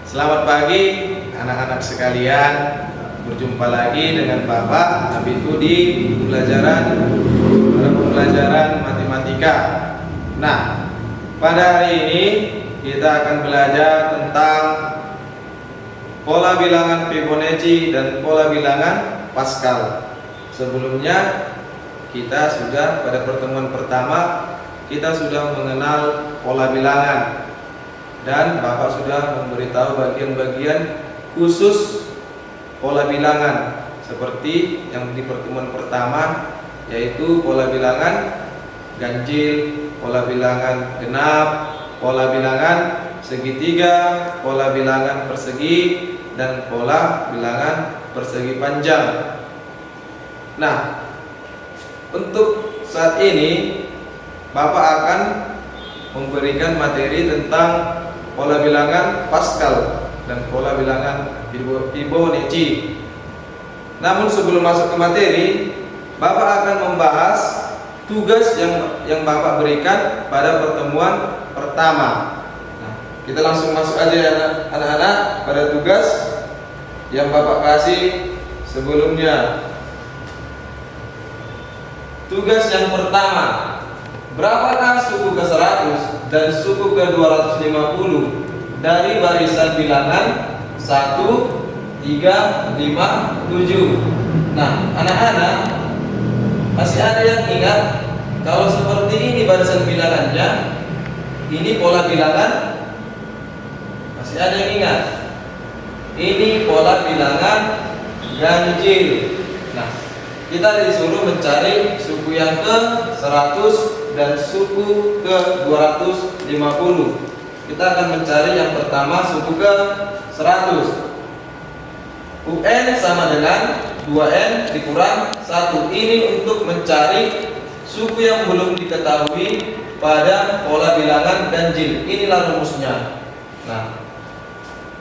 Selamat pagi anak-anak sekalian. Berjumpa lagi dengan Bapak Abitu di pembelajaran matematika. Nah, pada hari ini kita akan belajar tentang pola bilangan Fibonacci dan pola bilangan Pascal. Sebelumnya kita sudah pada pertemuan pertama kita sudah mengenal pola bilangan. Dan Bapak sudah memberitahu bagian-bagian khusus pola bilangan seperti yang di pertemuan pertama, yaitu pola bilangan ganjil, pola bilangan genap, pola bilangan segitiga, pola bilangan persegi, dan pola bilangan persegi panjang. Nah, untuk saat ini Bapak akan memberikan materi tentang pola bilangan Pascal dan pola bilangan Fibonacci. Namun sebelum masuk ke materi, Bapak akan membahas tugas yang Bapak berikan pada pertemuan pertama. Nah, kita langsung masuk aja ya anak-anak pada tugas yang Bapak kasih sebelumnya. Tugas yang pertama, berapakah suku ke 100 dan suku ke 250 dari barisan bilangan 1, 3, 5, 7? Nah, anak-anak masih ada yang ingat kalau seperti ini barisan bilangannya, ini pola bilangan? Masih ada yang ingat? Ini pola bilangan ganjil. Nah, kita disuruh mencari suku yang ke 100 dan suku ke 250. Kita akan mencari yang pertama suku ke 100. UN sama dengan 2N dikurang 1. Ini untuk mencari suku yang belum diketahui pada pola bilangan ganjil. Inilah rumusnya. Nah,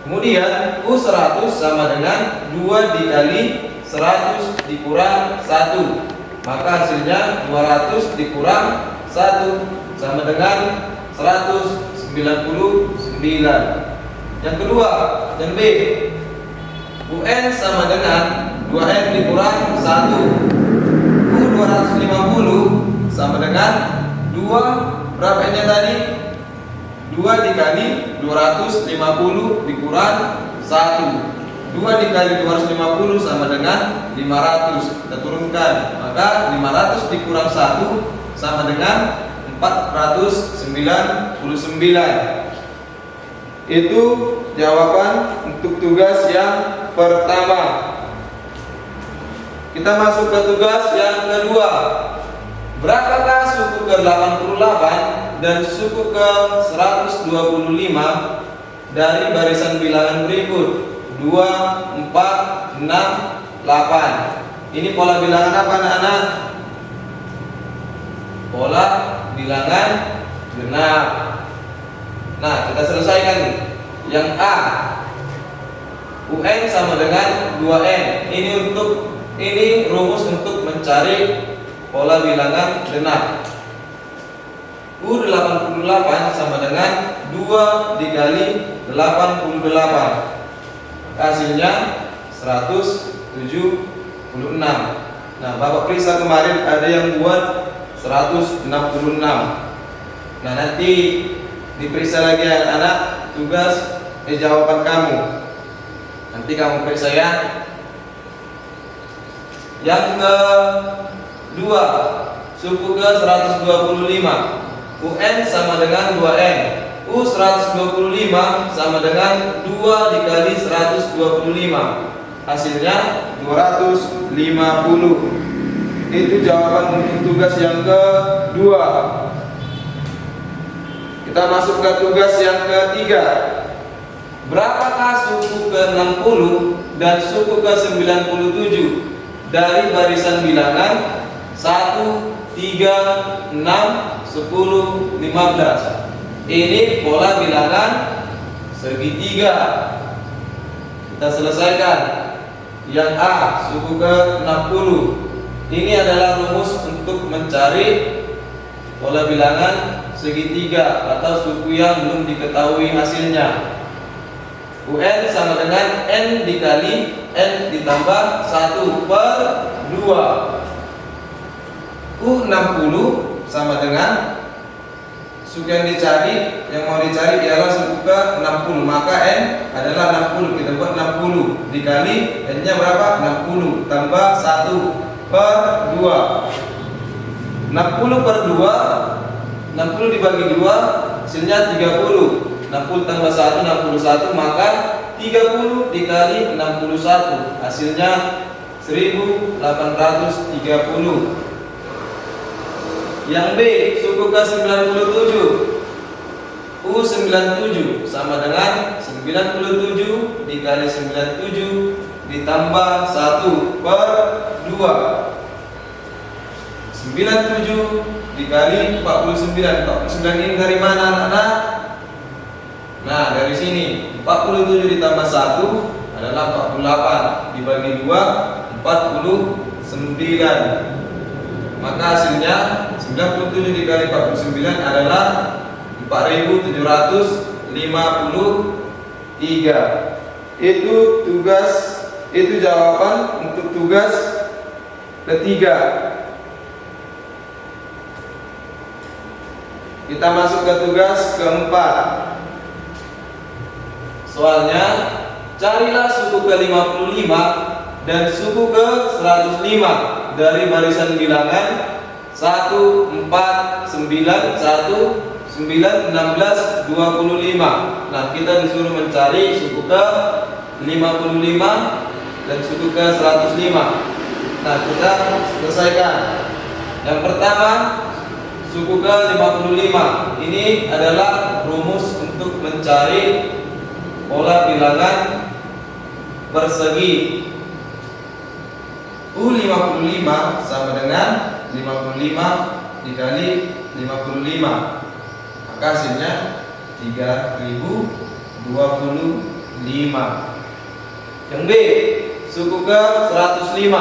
kemudian U100 sama dengan 2 dikali 100 dikurang 1. Maka hasilnya 200 dikurang 1 sama dengan 199. Yang kedua, yang B, UN sama dengan 2N dikurang 1. U250 sama dengan 2, berapa N-nya tadi? 2 dikali 250 dikurang 1. 2 dikali 250 sama dengan 500. Kita turunkan, maka 500 dikurang 1 sama dengan 499. Itu jawaban untuk tugas yang pertama. Kita masuk ke tugas yang kedua. Berapakah suku ke 88 dan suku ke 125 dari barisan bilangan berikut? 2, 4, 6, 8. Ini pola bilangan apa anak-anak? Pola bilangan genap. Nah, kita selesaikan yang A. UN sama dengan 2N. Ini rumus untuk mencari pola bilangan genap. U88 sama dengan 2 dikali 88. Hasilnya 176. Nah, Bapak periksa kemarin ada yang buat 166. Nah, nanti diperiksa lagi anak-anak tugas jawaban kamu. Nanti kamu periksa ya. Yang kedua, suku ke 125. UN sama dengan 2N. U125 sama dengan 2 dikali 125. Hasilnya 250. Itu jawaban untuk tugas yang kedua. Kita masuk ke tugas yang ketiga. Berapakah suku ke 60 dan suku ke 97 dari barisan bilangan 1, 3, 6, 10, 15? Ini pola bilangan segitiga. Kita selesaikan. Yang A, suku ke 60. Ini adalah rumus untuk mencari pola bilangan segitiga atau suku yang belum diketahui hasilnya. UN sama dengan N dikali N ditambah 1 per 2. U60 sama dengan suku yang dicari, yang mau dicari ialah suku ke 60, maka N adalah 60. Kita buat 60 dikali N nya berapa? 60 tambah 1 per 2. 60 per 2, 60 dibagi 2 hasilnya 30. 60 tambah 1 61, maka 30 dikali 61 hasilnya 1830. Yang B, suku ke 97. U97 sama dengan 97 dikali 97 ditambah 1 per 2. 97 dikali 49. 49 ini dari mana anak-anak? Nah, dari sini. 47 ditambah 1 adalah 48 dibagi 2 49. Maka hasilnya 97 dikali 49 adalah 4753. Itu jawaban untuk tugas ketiga. Kita masuk ke tugas keempat. Soalnya, carilah suku ke 55 dan suku ke 105 dari barisan bilangan 1, 4, 9, 1, 9, 16, 25. Nah, kita disuruh mencari suku ke 55 dan suku ke 105. Nah, kita selesaikan. Yang pertama, suku ke 55. Ini adalah rumus untuk mencari pola bilangan persegi. U55 sama dengan 55 dikali 55. Maka hasilnya 3025. Yang B, suku ke 105.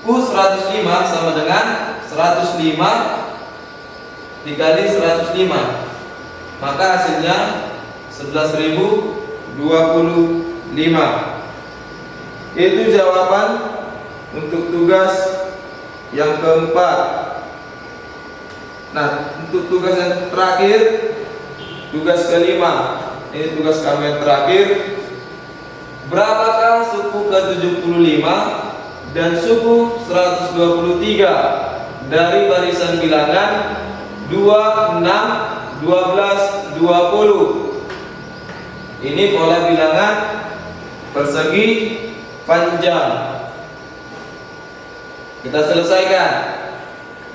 U105 sama dengan 105 dikali 105. Maka hasilnya 11.025. Itu jawaban untuk tugas yang keempat. Nah, untuk tugas yang terakhir, tugas kelima. Ini tugas kami yang terakhir. Berapakah suku ke 75 dan suku 123 dari barisan bilangan 2, 6, 12, 20? Ini pola bilangan persegi panjang. Kita selesaikan.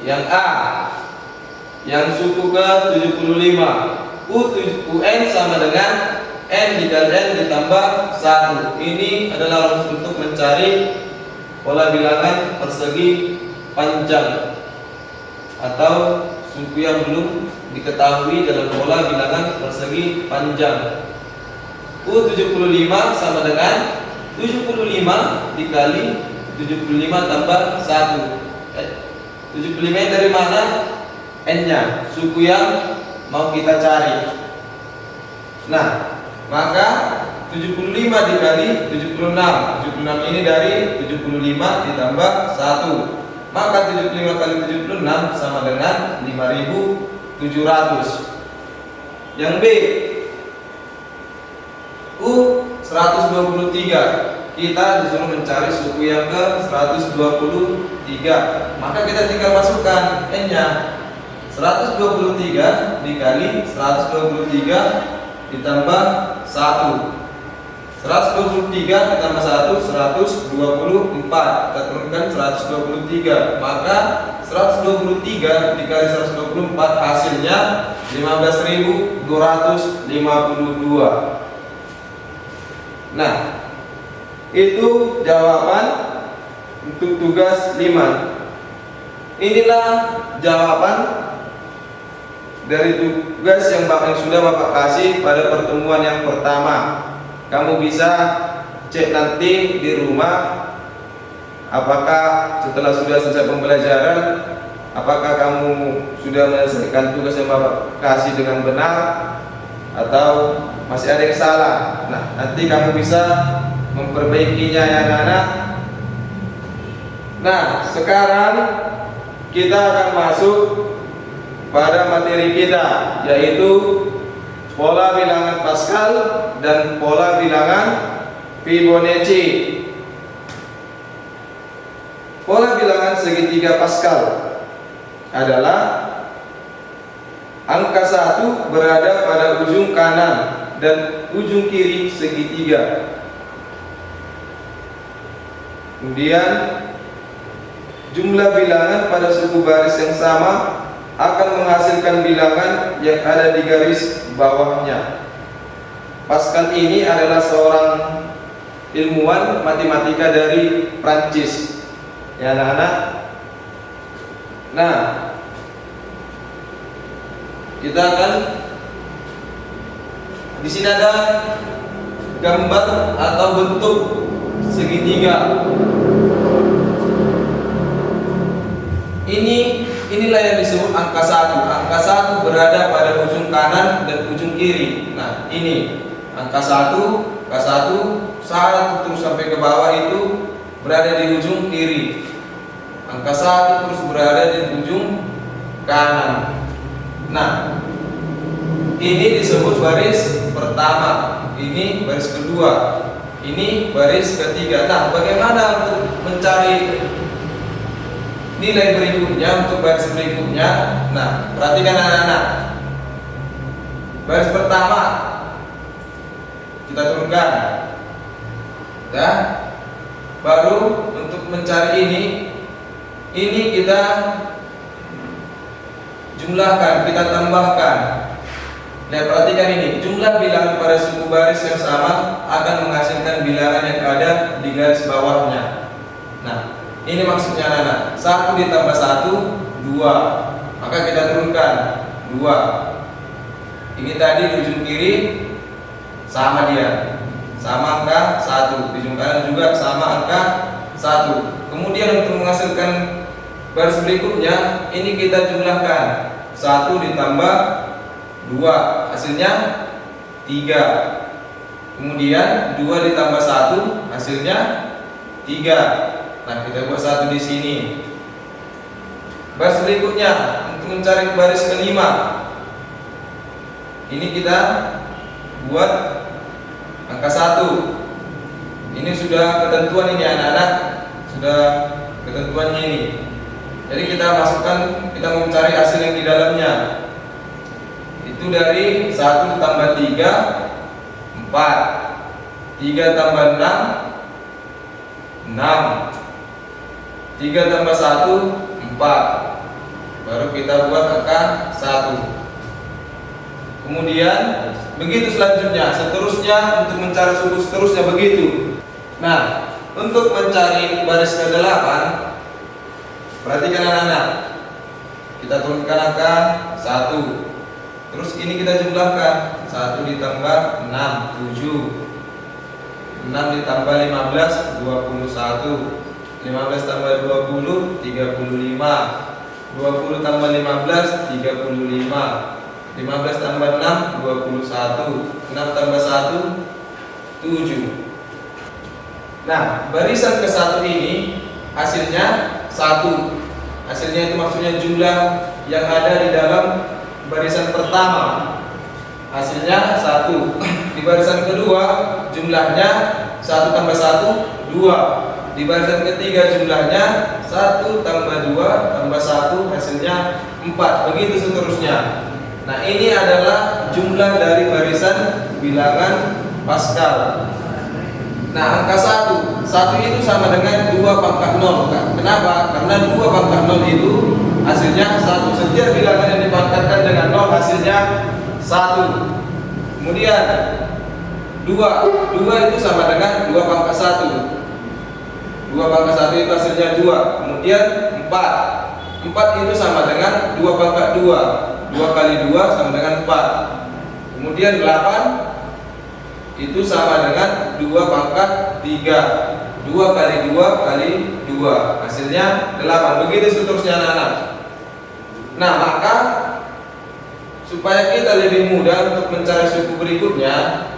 Yang A, yang suku ke 75. UN sama dengan N dikali N ditambah 1. Ini adalah rumus untuk mencari pola bilangan persegi panjang atau suku yang belum diketahui dalam pola bilangan persegi panjang. U75 sama dengan 75 dikali 75 tambah 1. 75 dari mana? N-nya, suku yang mau kita cari. Nah, maka 75 dikali 76. 76 ini dari 75 ditambah 1. Maka 75 kali 76 sama dengan 5.700. Yang B, U123. Kita disuruh mencari suku yang ke 123. Maka kita tinggal masukkan N-nya. 123 dikali 123 ditambah 1. 123 ditambah 1, 124. Kita turunkan 123. Maka 123 dikali 124 hasilnya 15.252. Nah, itu jawaban untuk tugas 5. Inilah jawaban dari tugas yang sudah Bapak kasih pada pertemuan yang pertama. Kamu bisa cek nanti di rumah, apakah setelah sudah selesai pembelajaran, apakah kamu sudah menyelesaikan tugas yang Bapak kasih dengan benar, atau masih ada yang salah. Nah, nanti kamu bisa memperbaikinya ya anak-anak. Nah, sekarang kita akan masuk pada materi kita, yaitu pola bilangan Pascal dan pola bilangan Fibonacci. Pola bilangan segitiga Pascal adalah angka 1 berada pada ujung kanan dan ujung kiri segitiga. Kemudian jumlah bilangan pada suku baris yang sama akan menghasilkan bilangan yang ada di garis bawahnya. Pascal ini adalah seorang ilmuwan matematika dari Prancis, ya anak-anak. Nah, kita akan di sini ada gambar atau bentuk segitiga. Inilah yang disebut angka 1. Angka 1 berada pada ujung kanan dan ujung kiri. Nah, ini angka 1, terus sampai ke bawah itu berada di ujung kiri. Angka 1 terus berada di ujung kanan. Nah, ini disebut baris pertama, ini baris kedua, ini baris ketiga. Nah, bagaimana untuk mencari nilai berikutnya, untuk baris berikutnya? Nah, perhatikan anak-anak. Baris pertama kita turunkan, ya. Baru untuk mencari ini kita jumlahkan, kita tambahkan. Lihat, perhatikan ini, jumlah bilangan pada suku baris yang sama akan menghasilkan bilangan yang ada di garis bawahnya. Nah, ini maksudnya anak-anak. 1 ditambah 1, 2. Maka kita turunkan 2. Ini tadi di ujung kiri sama dia, sama angka 1. Di ujung kanan juga sama angka 1. Kemudian untuk menghasilkan baris berikutnya, ini kita jumlahkan. 1 ditambah 2, hasilnya 3. Kemudian 2 ditambah 1, hasilnya 3. Nah, kita buat 1 di sini. Baris berikutnya untuk mencari baris kelima, ini kita buat angka 1. Ini sudah ketentuan ini anak-anak, sudah ketentuannya ini. Jadi kita masukkan, kita mau mencari hasil yang di dalamnya. Itu dari 1 tambah 3, 4. 3 tambah 6, 6. 3 tambah 1, 4. Baru kita buat angka 1. Kemudian begitu selanjutnya, seterusnya untuk mencari suku seterusnya begitu. Nah, untuk mencari baris ke-8, perhatikan anak-anak. Kita turunkan angka 1. Terus ini kita jumlahkan. 1 ditambah 6, 7. 6 ditambah 15, 21. 15 tambah 20, 35. 20 tambah 15, 35. 15 tambah 6, 21. 6 tambah 1, 7. Nah, barisan ke-1 ini hasilnya 1. Hasilnya itu maksudnya jumlah yang ada di dalam barisan pertama. Hasilnya 1. Di barisan kedua jumlahnya 1 tambah 1, 2. Di barisan ketiga jumlahnya 1 tambah 2 tambah 1, hasilnya 4. Begitu seterusnya. Nah, ini adalah jumlah dari barisan bilangan Pascal. Nah, angka 1 itu sama dengan 2 pangkat 0. Kenapa? Karena 2 pangkat 0 itu hasilnya 1. Setiap bilangan yang dipangkatkan dengan 0 hasilnya 1. Kemudian 2 itu sama dengan 2 pangkat 1. 2 pangkat 1 itu hasilnya 2. Kemudian 4 itu sama dengan 2 pangkat 2. 2 kali 2 sama dengan 4. Kemudian 8 itu sama dengan 2 pangkat 3. 2 kali 2 kali 2, hasilnya 8. Begitu seterusnya anak-anak. Nah, maka supaya kita lebih mudah untuk mencari suku berikutnya,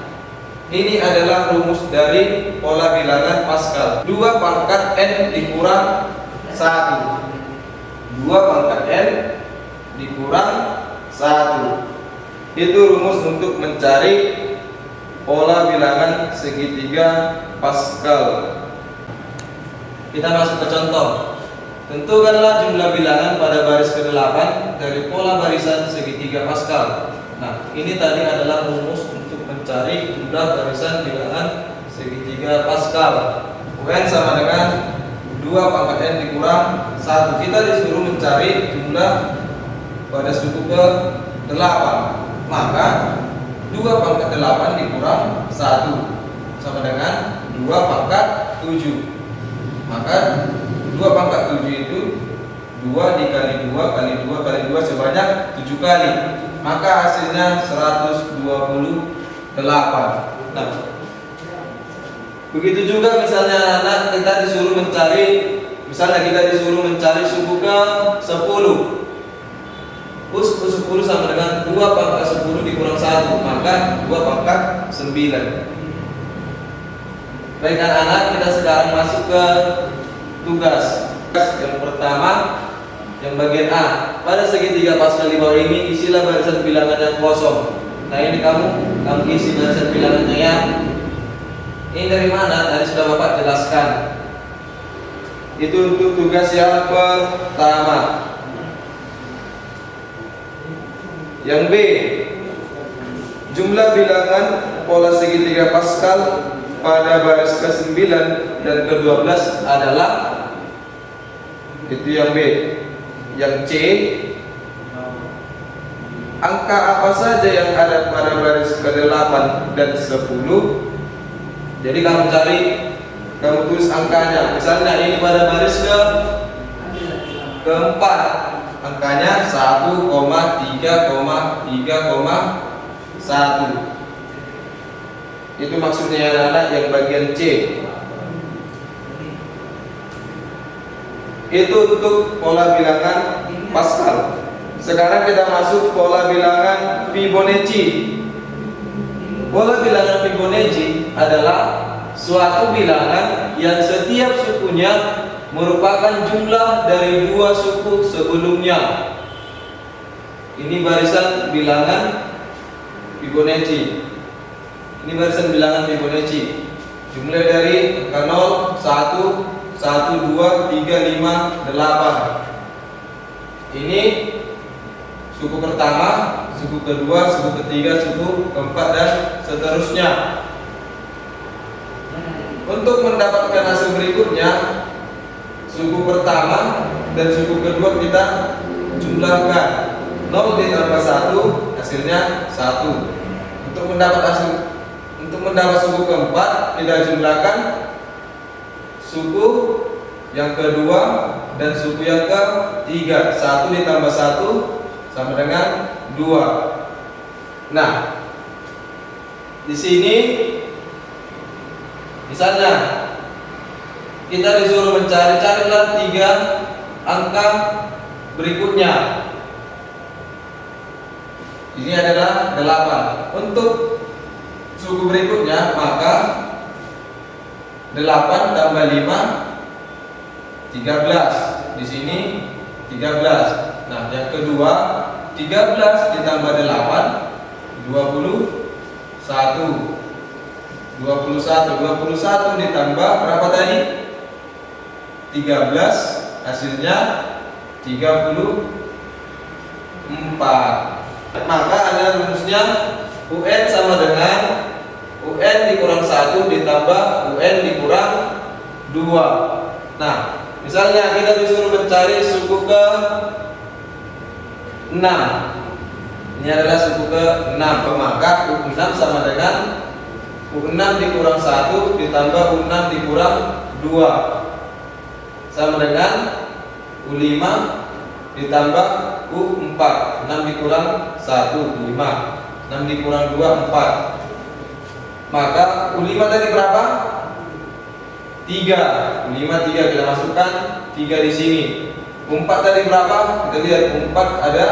ini adalah rumus dari pola bilangan Pascal. 2 pangkat N dikurang 1. 2 pangkat N dikurang 1. Itu rumus untuk mencari pola bilangan segitiga Pascal. Kita masuk ke contoh. Tentukanlah jumlah bilangan pada baris ke-8 dari pola barisan segitiga Pascal. Nah, ini tadi adalah rumus untuk mencari jumlah barisan bilangan segitiga Pascal. UN sama dengan 2 pangkat N dikurang 1. Kita disuruh mencari jumlah pada suku ke-8. Maka 2 pangkat 8 dikurang 1 sama dengan 2 pangkat 7. Maka 2 pangkat 7 itu 2 dikali 2 kali 2 kali 2 sebanyak 7 kali. Maka hasilnya 128. Nah, begitu juga misalnya anak kita disuruh mencari, suku ke-10. Suku 10 sama dengan 2 pangkat 10 dikurang 1, maka 2 pangkat 9. Baik anak-anak, kita sekarang masuk ke tugas. Yang pertama, yang bagian A. Pada segitiga Pascal di bawah ini isilah barisan bilangan yang kosong. Nah, ini kamu isi barisan bilangannya ya. Ini dari mana? Tadi sudah Bapak jelaskan. Itu untuk tugas yang pertama. Yang B, jumlah bilangan pola segitiga Pascal pada baris ke-9 dan ke-12 adalah, itu yang B. Yang C, angka apa saja yang ada pada baris ke-8 dan 10. Jadi kamu tulis angkanya. Misalnya ini pada baris ke-4, angkanya 1,3,3,1. Itu maksudnya anak-anak yang bagian C. Itu untuk pola bilangan Pascal. Sekarang kita masuk pola bilangan Fibonacci. Pola bilangan Fibonacci adalah suatu bilangan yang setiap sukunya merupakan jumlah dari 2 suku sebelumnya. Ini barisan bilangan Fibonacci. Ini barisan bilangan Fibonacci. Jumlah dari angka 0, 1, 1, 2, 3, 5, 8. Ini suku pertama, suku kedua, suku ketiga, suku keempat, dan seterusnya. Untuk mendapatkan hasil berikutnya, suku pertama dan suku kedua kita jumlahkan. 0 ditambah 1 hasilnya 1. Untuk mendapat suku keempat, kita jumlahkan suku yang kedua dan suku yang ketiga. 1 ditambah 1 sama dengan 2. Nah, di sini misalnya kita disuruh carilah 3 angka berikutnya. Ini adalah 8. Untuk suku berikutnya, maka 8 tambah 5 13. Di sini 13. Nah, yang kedua 13 ditambah 8 21. 21 ditambah berapa tadi? 13, hasilnya 34. Maka ada rumusnya UN sama dengan UN dikurang 1 ditambah UN dikurang 2. Nah, misalnya kita disuruh mencari suku ke-6. Ini adalah suku ke-6, maka U6 sama dengan U6 dikurang 1 ditambah U6 dikurang 2 sama dengan U5 ditambah U4. 6 dikurang 1, 5. 6 dikurang 2, 4. Maka U5 tadi berapa? 3. U5 3, kita masukkan 3 di sini. U4 tadi berapa? Kita lihat U4 ada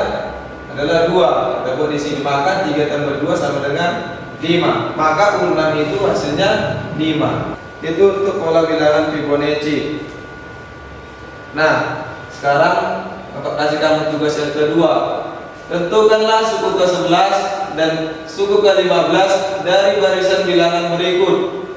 adalah 2. Kita buat di sini, maka 3 tambah 2 sama dengan 5. Maka 6 itu hasilnya 5. Itu untuk pola bilangan Fibonacci. Nah, sekarang Bapak kasih kamu tugas yang kedua. Tentukanlah suku ke-11 dan suku ke-15 dari barisan bilangan berikut: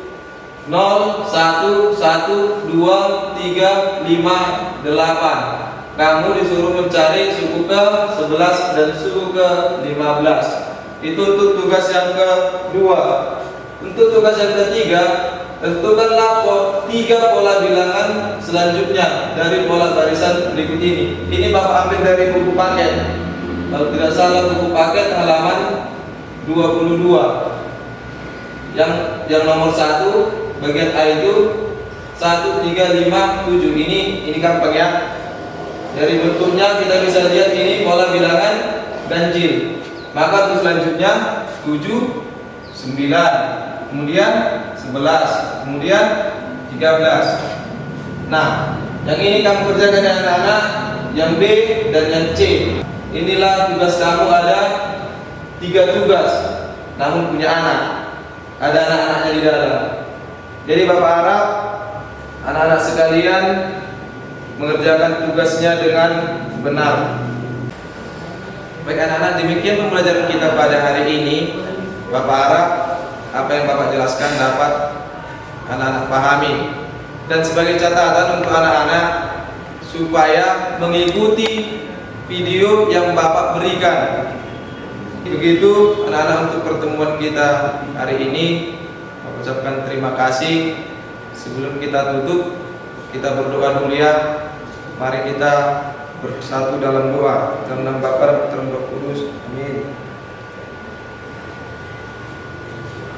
0, 1, 1, 2, 3, 5, 8. Kamu disuruh mencari suku ke-11 dan suku ke-15. Itu untuk tugas yang kedua. Untuk tugas yang ketiga, tentukanlah 3 pola bilangan selanjutnya dari pola barisan berikut ini. Ini Bapak ambil dari buku paket. Kalau tidak salah buku paket halaman 22. Yang nomor 1 bagian A itu 1, 3, 5, 7. Ini gampang ya. Dari bentuknya kita bisa lihat ini pola bilangan ganjil. Maka untuk selanjutnya 7, 9, kemudian 11, kemudian 13. Nah, yang ini kamu kerjakan ya anak-anak, yang B dan yang C. Inilah tugas kamu, ada 3 tugas, namun punya anak. Ada anak-anaknya di dalam. Jadi Bapak harap anak-anak sekalian mengerjakan tugasnya dengan benar. Baik anak-anak, demikian pembelajaran kita pada hari ini. Bapak harap apa yang Bapak jelaskan dapat anak-anak pahami. Dan sebagai catatan untuk anak-anak supaya mengikuti video yang Bapak berikan. Begitu anak-anak untuk pertemuan kita hari ini. Bapak ucapkan terima kasih. Sebelum kita tutup, kita berdoa dulu ya. Mari kita bersatu dalam doa. Dalam nama Bapa dan Roh Kudus. Amin.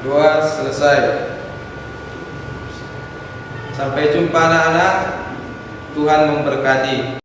Doa selesai. Sampai jumpa anak-anak. Tuhan memberkati.